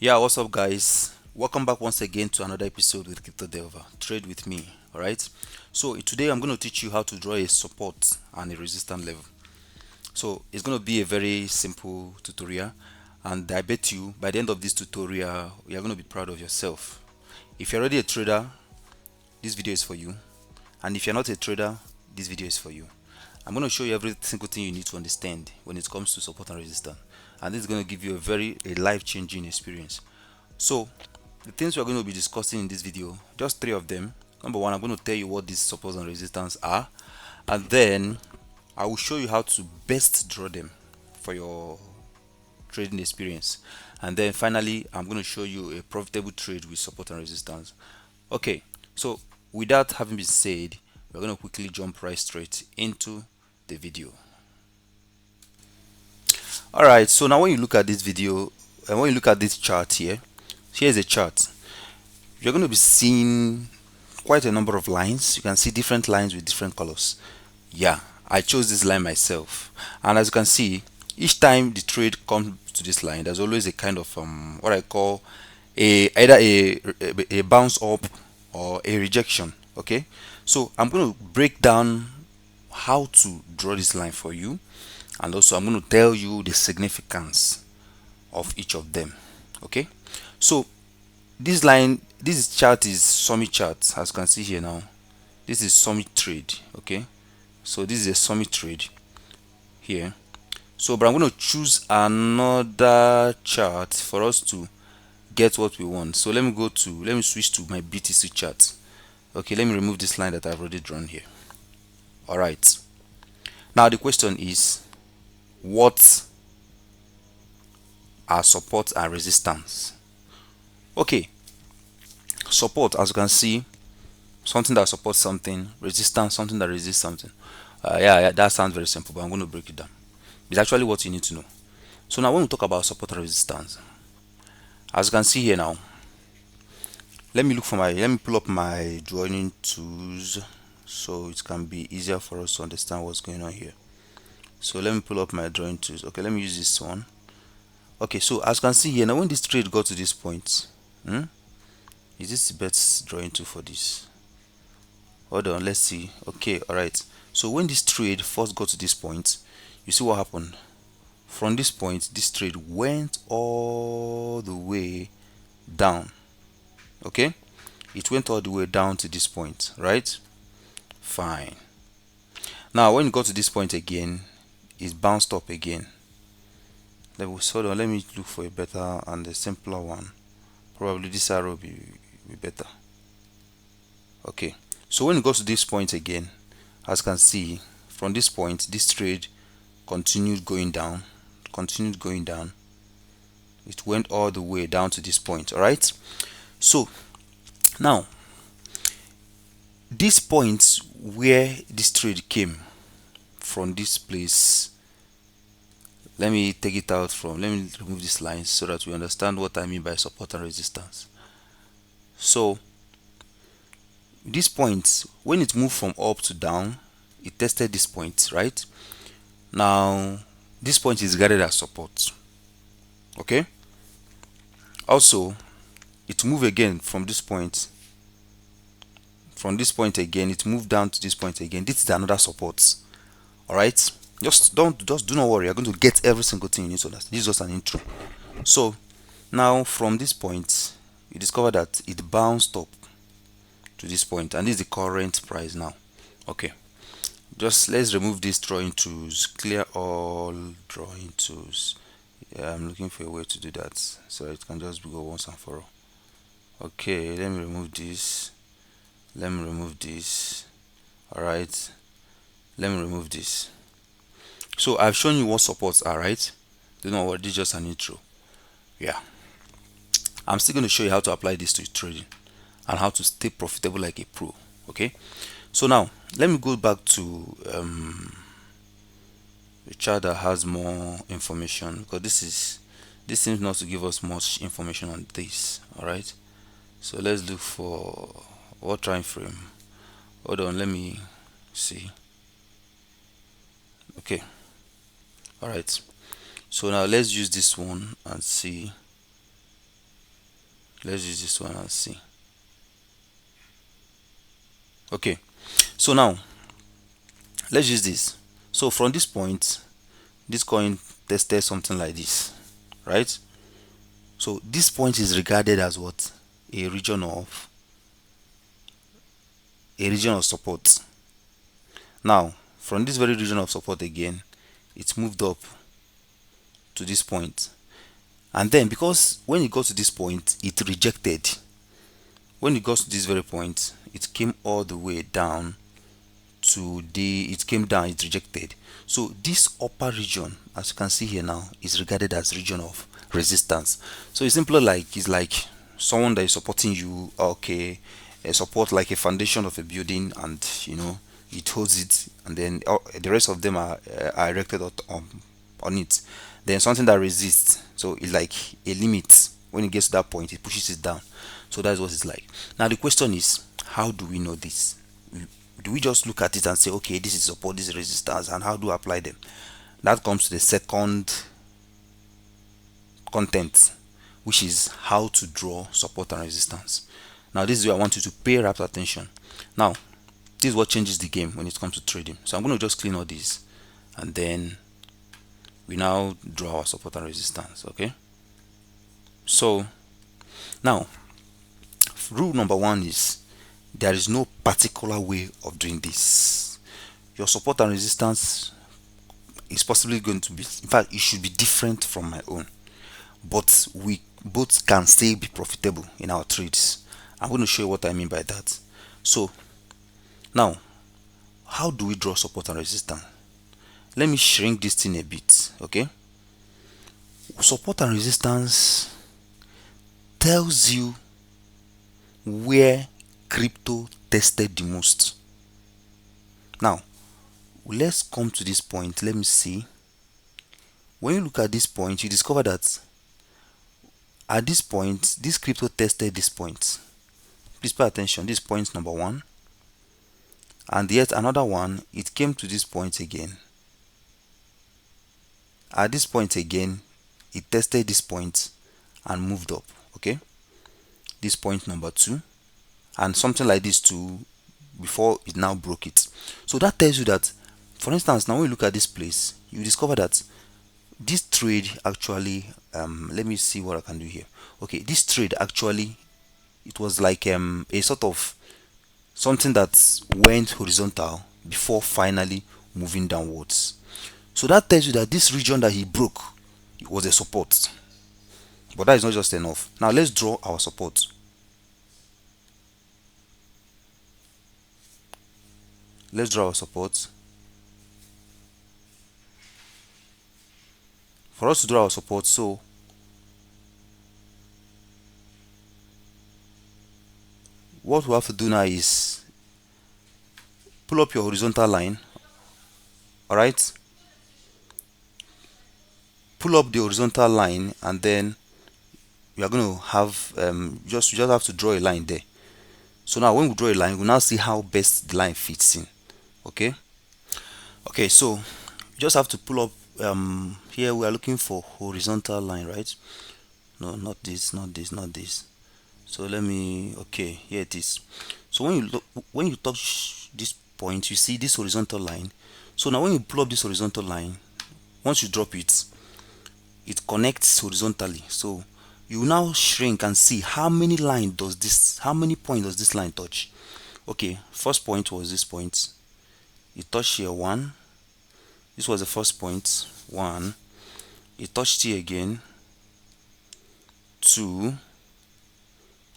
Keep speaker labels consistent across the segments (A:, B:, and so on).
A: Yeah, what's up, guys? Welcome back once again to another episode with Crypto Delver. Trade with me, all right? So, today I'm going to teach you how to draw a support and a resistance level. So, it's going to be a very simple tutorial, and I bet you by the end of this tutorial, you're going to be proud of yourself. If you're already a trader, this video is for you, and if you're not a trader, this video is for you. I'm going to show you every single thing you need to understand when it comes to support and resistance, and this is going to give you a life-changing experience. So the things we're going to be discussing in this video, just three of them. Number one, I'm going to tell you what these supports and resistance are, and then I will show you how to best draw them for your trading experience. And then finally, I'm going to show you a profitable trade with support and resistance. Okay, so without having been said, we're going to quickly jump right straight into the video. All right, so now when you look at this video and when you look at this chart here, here's a chart. You're going to be seeing quite a number of lines. You can see different lines with different colors. Yeah, I chose this line myself, and as you can see, each time the trade comes to this line, there's always a kind of what I call either a bounce up or a rejection. Okay, so I'm going to break down how to draw this line for you, and also I'm going to tell you the significance of each of them. Okay, so this chart is summit chart, as you can see here now. This is summit trade. Okay, so this is a summit trade here. So but I'm going to choose another chart for us to get what we want. So let me switch to my BTC chart. Okay, let me remove this line that I've already drawn here. All right, now the question is, what are support and resistance? Okay, support, as you can see, something that supports something, resistance, something that resists something. Yeah, that sounds very simple, but I'm going to break it down. It's actually what you need to know. So now when we talk about support and resistance, as you can see here now, let me pull up my drawing tools so it can be easier for us to understand what's going on here. So let me pull up my drawing tools. Okay, let me use this one. Okay, so as you can see here now, when this trade got to this point, is this the best drawing tool for this? Hold on, let's see. Okay, all right. So when this trade first got to this point, you see what happened. From this point, this trade went all the way down. Okay, it went all the way down to this point, right? Fine. Now when it got to this point again, it bounced up again. Hold on, let me look for a better and a simpler one. Probably this arrow will be better. Okay, so when it goes to this point again, as you can see, from this point, this trade continued going down, it went all the way down to this point. All right, so now this point where this trade came from, this place, let me take it out from, let me remove this line so that we understand what I mean by support and resistance. So this point, when it moved from up to down, it tested this point, right? Now this point is regarded as support. Okay, also it moved again from this point, again it moved down to this point again. This is another support. All right, just do not worry, you're going to get every single thing you need to understand. This is just an intro. So now from this point, you discover that it bounced up to this point, and this is the current price now. Okay, just let's remove these drawing tools, clear all drawing tools. Yeah, I'm looking for a way to do that so it can just go once and for all. Okay, let me remove this, all right, let me remove this. So I've shown you what supports are, right? Do not worry, this is just an intro. Yeah, I'm still going to show you how to apply this to trading and how to stay profitable like a pro. Okay, so now let me go back to a chart that has more information, because this seems not to give us much information on this. All right, so let's look for what time frame. Hold on, let me see. Okay, all right, so now let's use this one and see. Let's use this one and see. Okay, so now let's use this. So from this point, this coin tested something like this, right? So this point is regarded as what? A region of support. Now from this very region of support again, it's moved up to this point, and then because when it got to this point, it rejected. When it got to this very point, it came all the way down to it came down, it rejected. So this upper region, as you can see here now, is regarded as region of resistance. So it's simply like, it's like someone that is supporting you. Okay, support like a foundation of a building, and it holds it, and then the rest of them are erected on it. Then something that resists, so it's like a limit. When it gets to that point, it pushes it down. So that's what it's like. Now the question is, how do we know this? Do we just look at it and say, okay, this is support, this is resistance, and how do I apply them? That comes to the second content, which is how to draw support and resistance. Now this is where I want you to pay rapt attention. Now this is what changes the game when it comes to trading. So I'm going to just clean all these, and then we now draw our support and resistance. Okay, so now rule number one is, there is no particular way of doing this. Your support and resistance is possibly going to be, in fact, it should be different from my own, but we both can still be profitable in our trades. I'm going to show you what I mean by that. So now, how do we draw support and resistance? Let me shrink this thing a bit. Okay, support and resistance tells you where crypto tested the most. Now let's come to this point. Let me see. When you look at this point, you discover that at this point, this crypto tested this point. Please pay attention. This point number one, and yet another one, it came to this point again. At this point again, it tested this point and moved up. Okay, this point number two, and something like this too, before it now broke it. So that tells you that, for instance, now when you look at this place, you discover that this trade actually, let me see what I can do here. Okay, this trade actually, it was like a sort of something that went horizontal before finally moving downwards. So that tells you that this region that he broke, it was a support. But that is not just enough. Now let's draw our support. Let's draw our support. For us to draw our support, so what we have to do now is pull up your horizontal line. All right, pull up the horizontal line, and then we are going to have you just have to draw a line there. So now when we draw a line, we now see how best the line fits in. Okay, so you just have to pull up here we are looking for horizontal line, right? No, not this, not this, not this. So let me, okay, here it is. So when you touch this point, you see this horizontal line. So now when you pull up this horizontal line, once you drop it, it connects horizontally. So you now shrink and see how many points does this line touch. Okay, first point was this point. It touched here 1. This was the first point, 1. It touched here again, 2.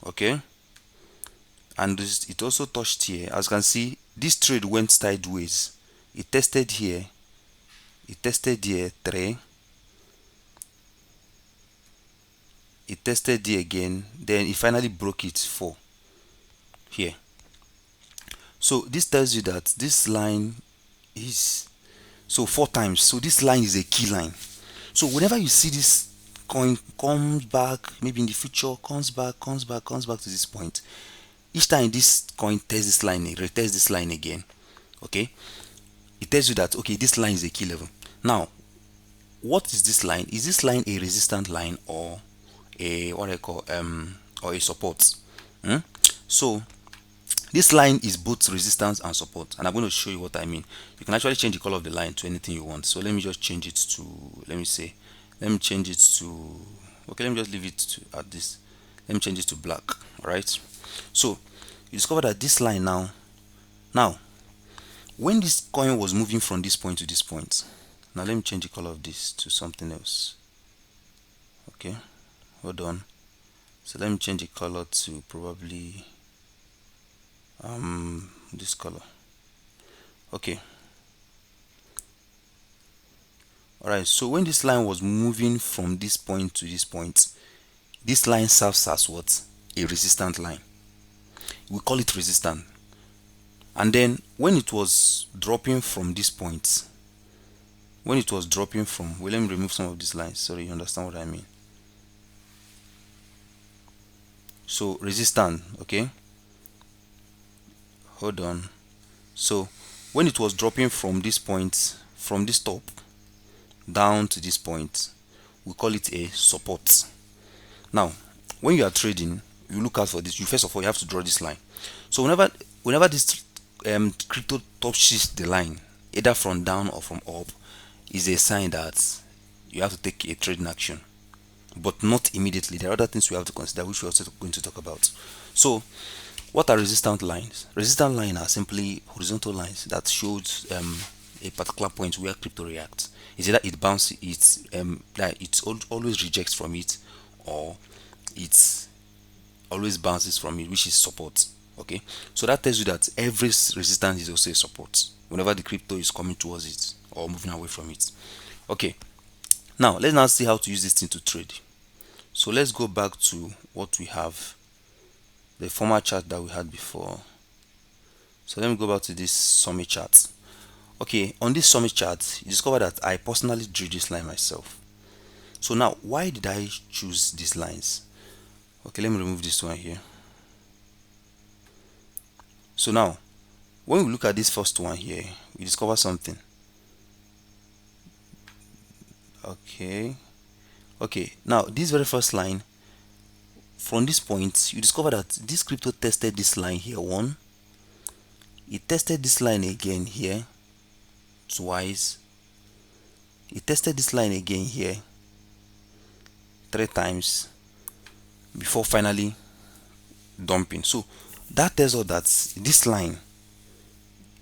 A: Okay, and it also touched here. As you can see, this trade went sideways. It tested here, it tested here 3, it tested here again, then it finally broke it 4 here. So this tells you that this line is 4 times. So this line is a key line. So whenever you see this coin comes back, maybe in the future comes back to this point, each time this coin tests this line, it retests this line again. Okay, it tells you that, okay, this line is a key level. Now what is this line? Is this line a resistant line or a what I call or a support. So this line is both resistance and support, and I'm going to show you what I mean. You can actually change the color of the line to anything you want. So let me just change it to, let me change it to, okay, let me just leave it to at this. Let me change it to black. All right. So you discover that this line now when this coin was moving from this point to this point, now let me change the color of this to something else. Okay, hold on. So let me change the color to probably this color. Okay. Alright, so when this line was moving from this point to this point, this line serves as what? A resistant line. We call it resistant. And then when it was dropping from this point, well, let me remove some of these lines. Sorry, you understand what I mean. So resistant, okay, hold on. So when it was dropping from this point, from this top down to this point, we call it a support. Now when you are trading, you look out for this. You first of all, you have to draw this line. So whenever this crypto touches the line, either from down or from up, is a sign that you have to take a trading action, but not immediately. There are other things we have to consider, which we're also going to talk about. So what are resistant lines? Resistant lines are simply horizontal lines that shows a particular point where crypto reacts. Is either it bounces, always rejects from it, or it always bounces from it, which is support. Okay, so that tells you that every resistance is also a support whenever the crypto is coming towards it or moving away from it. Okay, now let's now see how to use this thing to trade. So let's go back to what we have, the former chart that we had before. So let me go back to this summit chart. Okay, on this summit chart, you discover that I personally drew this line myself. So now, why did I choose these lines? Okay, let me remove this one here. So now, when we look at this first one here, we discover something. Okay, now this very first line, from this point, you discover that this crypto tested this line here one, it tested this line again here twice, it tested this line again here 3 times before finally dumping. So that tells us that this line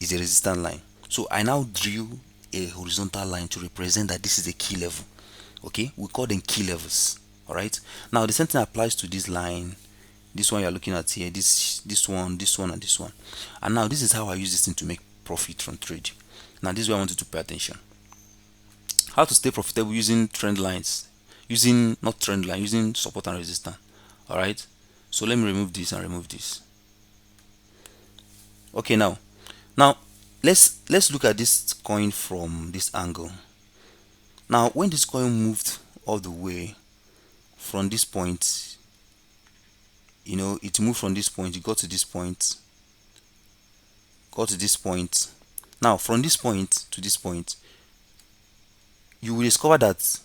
A: is a resistant line. So I now drew a horizontal line to represent that this is a key level. Okay, we call them key levels. All right, now the same thing applies to this line, this one you're looking at here, this one, and this one. And now this is how I use this thing to make profit from trade. Now this is where I want you to pay attention. How to stay profitable using trend lines, using support and resistance. All right, so let me remove this and remove this. Okay, now let's look at this coin from this angle. Now when this coin moved all the way from this point, you know, it moved from this point, it got to this point, now from this point to this point, you will discover that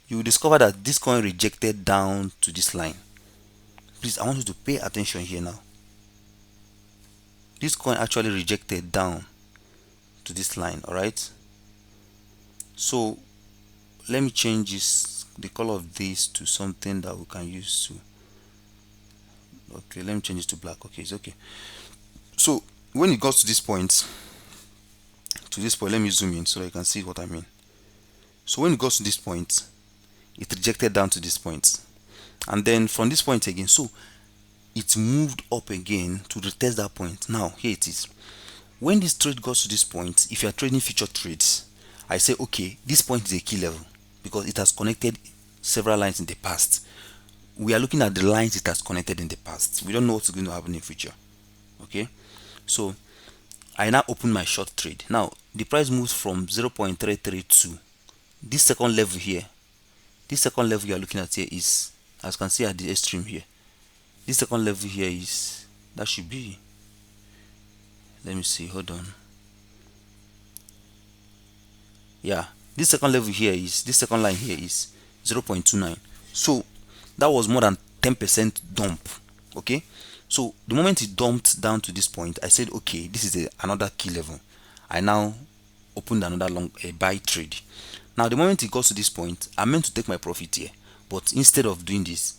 A: this coin rejected down to this line. Please, I want you to pay attention here now. This coin actually rejected down to this line. All right, so let me change the color of this to something that we can use to, okay, let me change it to black. Okay, it's okay. So when it got to this point, let me zoom in so you can see what I mean. So when it got to this point, it rejected down to this point, and then from this point again, so it moved up again to retest that point. Now here it is. When this trade goes to this point, if you are trading future trades, I say, okay, this point is a key level because it has connected several lines in the past. We are looking at the lines it has connected in the past. We don't know what's going to happen in the future. Okay, so I now open my short trade. Now the price moves from 0.332. This second level here, you are looking at here is, as you can see at the extreme here, this second level here is, that should be, let me see, hold on. Yeah, this second level here is, this second line here is 0.29. So that was more than 10% dump. Okay, so the moment it dumped down to this point, I said, okay, this is another key level. I now opened another long buy trade. Now the moment it got to this point, I meant to take my profit here, but instead of doing this,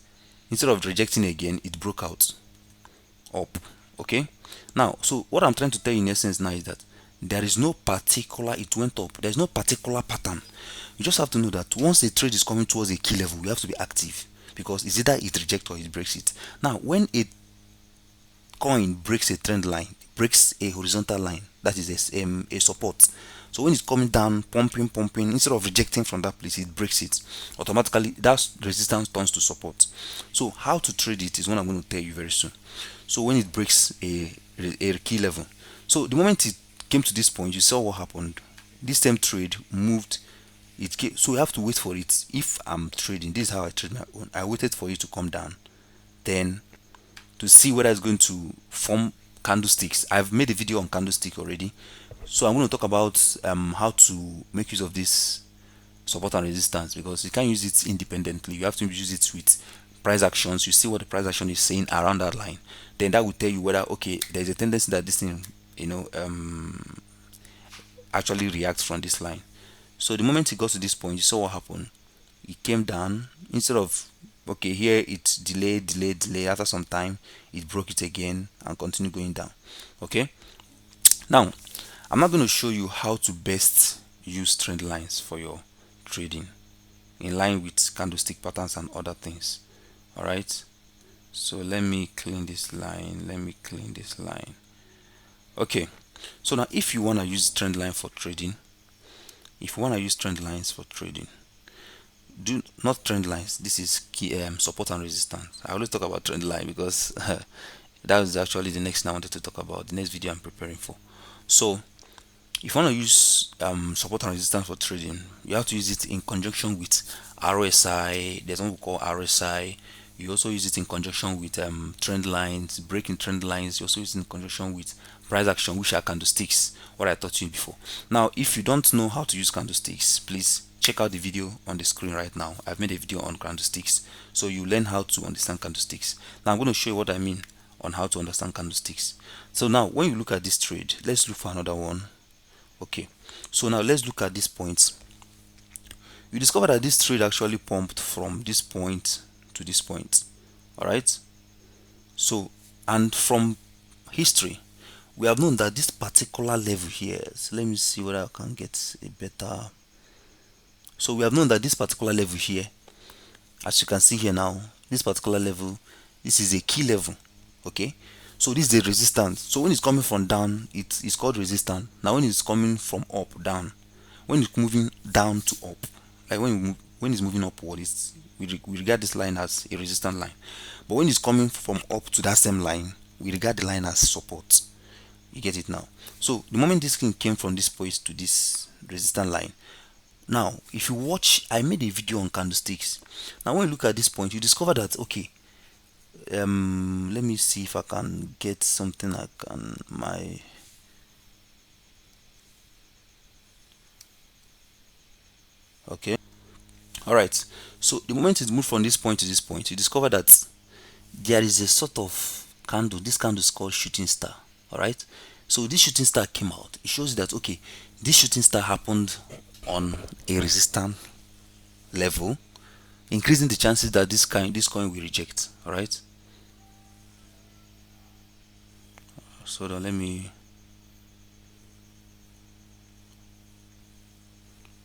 A: instead of rejecting again, it broke out up. Okay, now so what I'm trying to tell you in essence now is that there is no particular, it went up, there's no particular pattern. You just have to know that once a trade is coming towards a key level, you have to be active, because it's either it rejects or it breaks it. Now when a coin breaks a trend line, breaks a horizontal line, that is a support. So when it's coming down, pumping, instead of rejecting from that place, it breaks it. Automatically, that resistance turns to support. So how to trade it is what I'm going to tell you very soon. So when it breaks a key level, so the moment it came to this point, you saw what happened. This same trade moved. It came, so you have to wait for it. If I'm trading, this is how I trade my own. I waited for it to come down, then to see whether it's going to form candlesticks. I've made a video on candlestick already, so I'm going to talk about how to make use of this support and resistance, because you can't use it independently. You have to use it with price actions. You see what the price action is saying around that line, then that will tell you whether, okay, there's a tendency that this thing, actually reacts from this line. So the moment it got to this point, you saw what happened. It came down. Instead of, okay, here it delay, after some time it broke it again and continued going down. Okay, now I'm not going to show you how to best use trend lines for your trading in line with candlestick patterns and other things. All right, so let me clean this line. Okay, so now if you want to use trend line for trading, do not trend lines. This is key support and resistance. I always talk about trend line because that is actually the next thing I wanted to talk about, the next video I'm preparing for. So if you want to use support and resistance for trading, you have to use it in conjunction with RSI. There's one we call RSI. You also use it in conjunction with trend lines, breaking trend lines. You also use it in conjunction with price action, which are candlesticks, what I taught you before. Now if you don't know how to use candlesticks, please check out the video on the screen right now. I've made a video on candlesticks, so you learn how to understand candlesticks. Now I'm going to show you what I mean on how to understand candlesticks. So now when you look at this trade, let's look for another one. Okay, so now let's look at this point. You discover that this trade actually pumped from this point to this point. All right, so and from history we have known that this particular level here, so let me see whether I can get a better. So we have known that this particular level here, as you can see here now, this particular level, this is a key level. Okay, so this is the resistance. So when it's coming from down, it's called resistance. Now when it's coming from up, down, when it's moving down to up, like when it's moving upward, we regard this line as a resistance line. But when it's coming from up to that same line, we regard the line as support. You get it now? So the moment this thing came from this point to this resistance line, now if you watch, I made a video on candlesticks. Now when you look at this point, you discover that, okay, let me see if I can get something like okay, all right. So the moment it moved from this point to this point, you discover that there is a sort of candle. This candle is called shooting star. All right, so this shooting star came out. It shows you that, okay, this shooting star happened on a resistance level, increasing the chances that this coin will reject. All right, so then let me,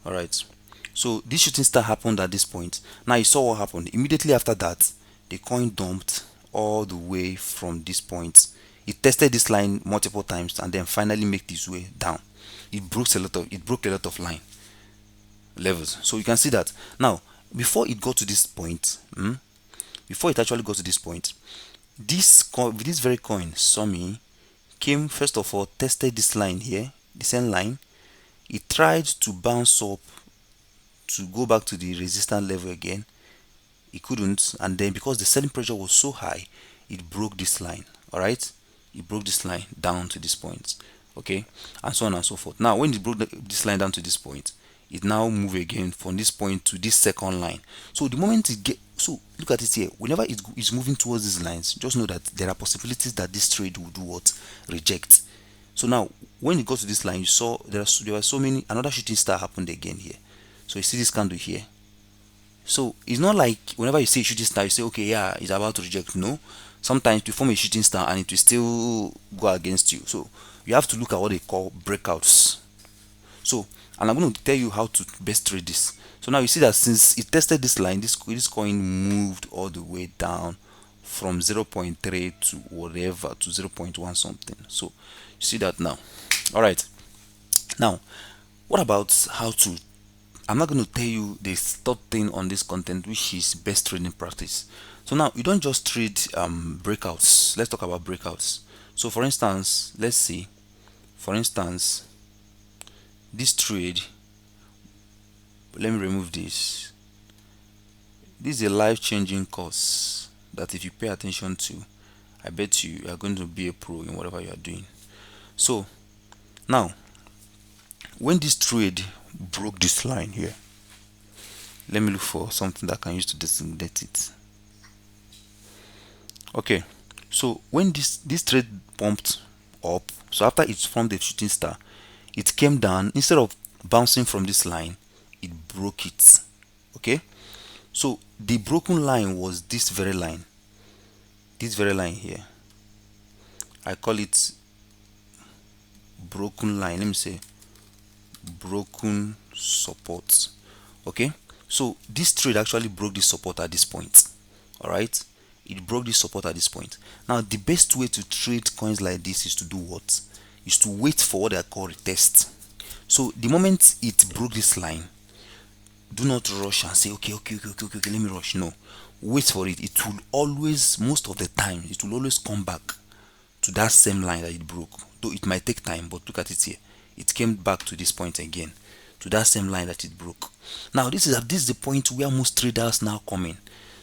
A: all right, so this shooting star happened at this point. Now you saw what happened immediately after that. The coin dumped all the way from this point. It tested this line multiple times and then finally make this way down. It broke a lot of line levels. So you can see that now before it got to this point, before it actually got to this point, this very coin, Somi, came first of all, tested this line here, the same line. It tried to bounce up to go back to the resistance level again. It couldn't, and then because the selling pressure was so high, it broke this line. All right, it broke this line down to this point. Okay, and so on and so forth. Now when it broke this line down to this point, it now move again from this point to this second line. So the moment it get, so look at it here, whenever it is moving towards these lines, just know that there are possibilities that this trade will do what? Reject. So now when it got to this line, you saw there were so many, another shooting star happened again here. So you see this candle here. So it's not like whenever you see a shooting star you say, okay, yeah, it's about to reject. No, sometimes you form a shooting star and it will still go against you. So you have to look at what they call breakouts. So, and I'm going to tell you how to best trade this. So now you see that since it tested this line, this coin moved all the way down from 0.3 to whatever to 0.1 something. So you see that now. All right, now what about how to, I'm not going to tell you this third thing on this content, which is best trading practice. So now you don't just trade breakouts. Let's talk about breakouts. So for instance, let's see, for instance, this trade, let me remove this. This is a life-changing course that if you pay attention to, I bet you are going to be a pro in whatever you are doing. So now when this trade broke this line here, let me look for something that I can use to designate it. Okay, so when this trade pumped up, so after it formed a shooting star, it came down. Instead of bouncing from this line, it broke it. Okay, so the broken line was this very line here. I call it broken line. Let me say broken support. Okay, so this trade actually broke this support at this point. All right, it broke this support at this point. Now the best way to trade coins like this is to do what? Is to wait for what I call retest. So the moment it broke this line, do not rush and say, okay, let me rush. No, wait for it. It will always, most of the time, it will always come back to that same line that it broke. Though it might take time, but look at it here. It came back to this point again, to that same line that it broke. Now this is the point where most traders now come in.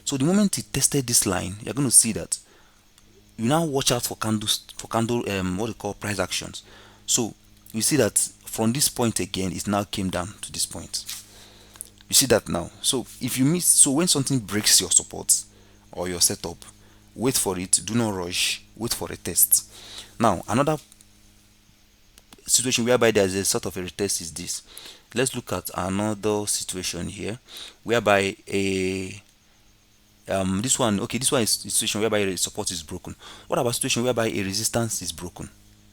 A: So the moment it tested this line, you're going to see that you now watch out for what they call price actions. So you see that from this point again, it now came down to this point. You see that now. So if you miss, so when something breaks your support or your setup, wait for it. Do not rush. Wait for a test. Now another situation whereby there is a sort of a retest is this. Let's look at another situation here whereby a this one is a situation whereby a support is broken. What about a situation whereby a resistance is broken?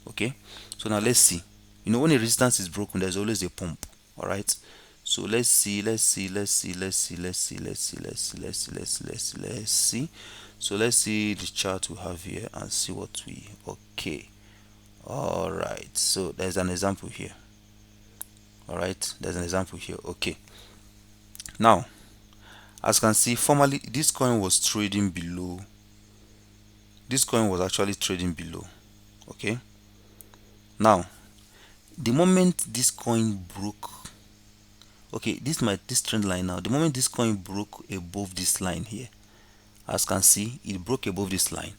A: Okay, so now let's see. You know, when a resistance is broken, there's always a pump. All right, so let's see. So let's see the chart we have here and see what we, okay. All right, so there's an example here. All right, there's an example here. Okay, now as you can see, formerly this coin was trading below. This coin was actually trading below. Okay, now the moment this coin broke, okay, this trend line now, the moment this coin broke above this line here, as you can see, it broke above this line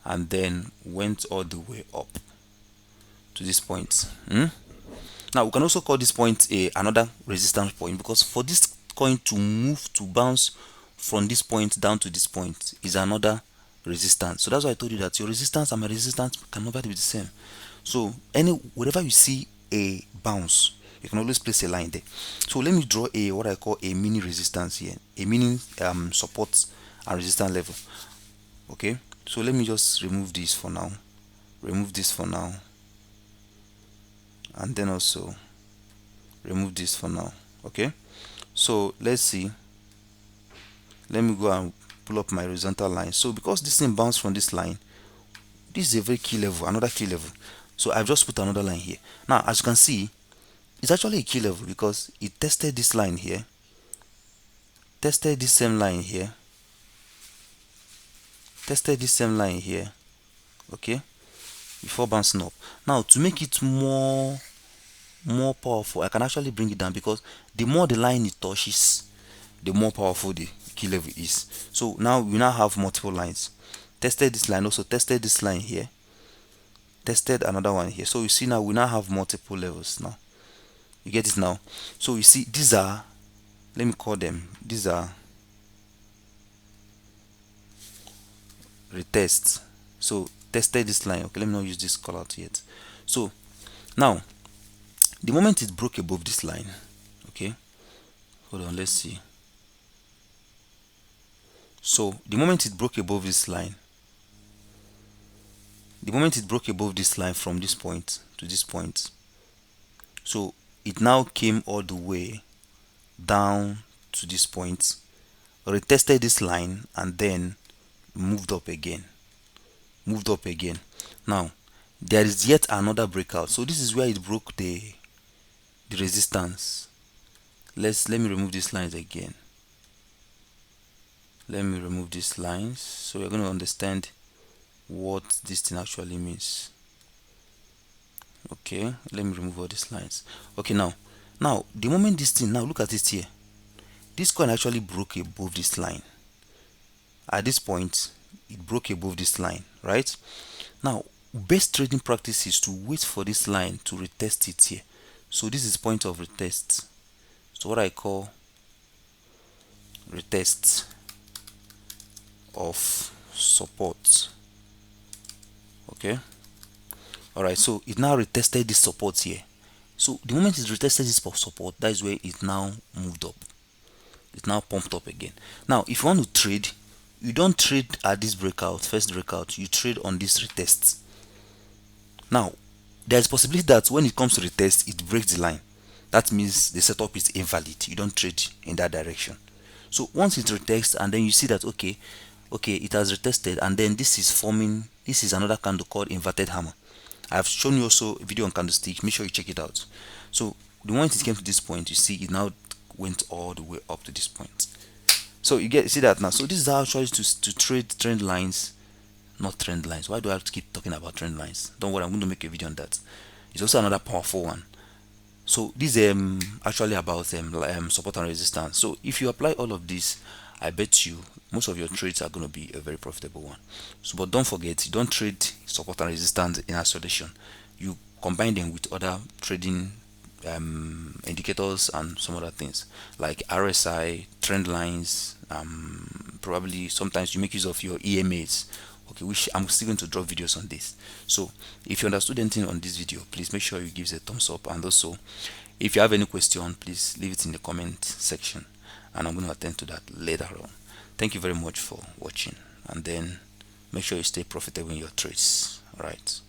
A: and then went all the way up to this point. Now we can also call this point another resistance point, because for this coin to move, to bounce from this point down to this point is another resistance. So that's why I told you that your resistance and my resistance can never be the same. So whenever you see a bounce, you can always place a line there. So let me draw what I call a mini resistance here, a mini support and resistance level. Okay, so let me just remove this for now, and then also remove this for now. Okay, so let's see, let me go and pull up my horizontal line. So because this thing bounced from this line, this is a very key level, another key level. So I've just put another line here. Now as you can see, it's actually a key level because it tested this line here, tested this same line here, tested this same line here, okay, before bouncing up. Now to make it more powerful, I can actually bring it down, because the more the line it touches, the more powerful the key level is. So now we now have multiple lines. Tested this line, also tested this line here, tested another one here. So you see now we now have multiple levels now. You get it now? So you see, these are, let me call them, these are retests. So tested this line. Okay, let me not use this color yet. So now the moment it broke above this line, okay, hold on, let's see. So the moment it broke above this line, from this point to this point, so it now came all the way down to this point, retested this line, and then moved up again. Now there is yet another breakout. So this is where it broke the resistance. Let me remove these lines again. Let me remove these lines so you're going to understand what this thing actually means. Okay, let me remove all these lines. Okay, now the moment this thing, now look at it here, this coin actually broke above this line. At this point it broke above this line, right? Now best trading practice is to wait for this line to retest it here. So this is point of retest. So what I call retest of support. Okay, all right, so it now retested this support here. So the moment it retested this support, that is where it now moved up. It now pumped up again. Now if you want to trade, you don't trade at this breakout, first breakout, you trade on this retest. Now there's possibility that when it comes to retest, it breaks the line. That means the setup is invalid. You don't trade in that direction. So once it retests and then you see that okay, it has retested, and then this is forming, this is another candle called inverted hammer. I've shown you also a video on candlestick, make sure you check it out. So the moment it came to this point, you see it now went all the way up to this point. So you see that now. So this is how I try to trade trend lines, not trend lines. Why do I have to keep talking about trend lines? Don't worry, I'm going to make a video on that. It's also another powerful one. So this actually about support and resistance. So if you apply all of this, I bet you most of your trades are going to be a very profitable one. So but don't forget, you don't trade support and resistance in isolation. You combine them with other trading indicators and some other things like RSI, trend lines, probably sometimes you make use of your EMAs, okay, which I'm still going to drop videos on this. So if you understood anything on this video, please make sure you give it a thumbs up, and also if you have any question, please leave it in the comment section and I'm going to attend to that later on. Thank you very much for watching, and then make sure you stay profitable in your trades. All right.